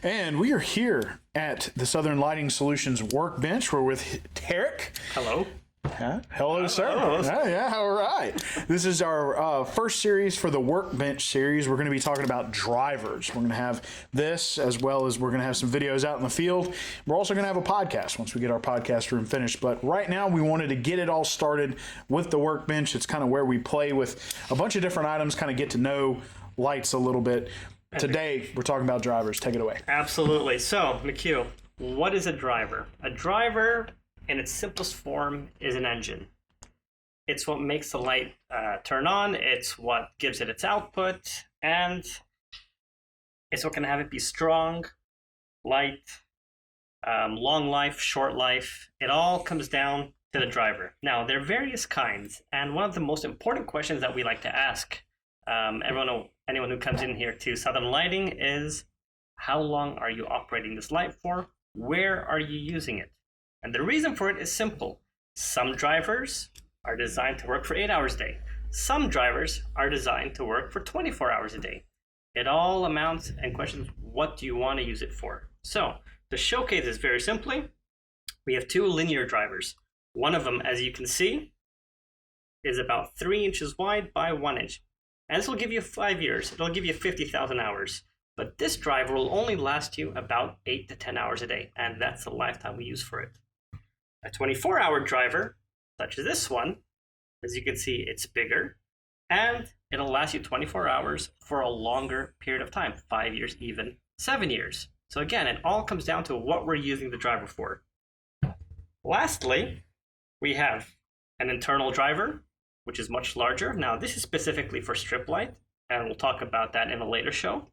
And we are here at the Southern Lighting Solutions Workbench. We're with Tarek. Hello. Hello, sir. Yeah, all right. This is our first series for the Workbench series. We're going to be talking about drivers. We're going to have this, as well as we're going to have some videos out in the field. We're also going to have a podcast once we get our podcast room finished. But right now, we wanted to get it all started with the Workbench. It's kind of where we play with a bunch of different items, kind of get to know lights a little bit. Today, we're talking about drivers. Take it away. Absolutely. So, McHugh, what is a driver? A driver, in its simplest form, is an engine. It's what makes the light turn on. It's what gives it its output. And it's what can have it be strong, light, long life, short life. It all comes down to the driver. Now, there are various kinds. And one of the most important questions that we like to ask anyone who comes in here to Southern Lighting is, how long are you operating this light for? Where are you using it? And the reason for it is simple. Some drivers are designed to work for 8 hours a day. Some drivers are designed to work for 24 hours a day. It all amounts and questions, what do you want to use it for? So to showcase this very simply, we have two linear drivers. One of them, as you can see, is about 3 inches wide by 1 inch. And this will give you 5 years. It'll give you 50,000 hours. But this driver will only last you about 8 to 10 hours a day. And that's the lifetime we use for it. A 24-hour driver, such as this one, as you can see, it's bigger. And it'll last you 24 hours for a longer period of time. 5 years, even 7 years. So again, it all comes down to what we're using the driver for. Lastly, we have an internal driver, which is much larger. Now, this is specifically for strip light, and we'll talk about that in a later show.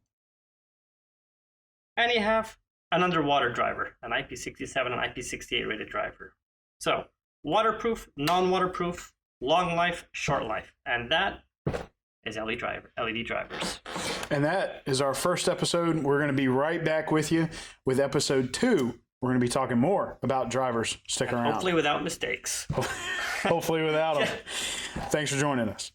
And you have an underwater driver, an IP67 and IP68 rated driver. So, waterproof, non-waterproof, long life, short life. And that is LED drivers. And that is our first episode. We're going to be right back with you with episode 2. We're going to be talking more about drivers. Stick around. Hopefully without mistakes. Hopefully without them. Thanks for joining us.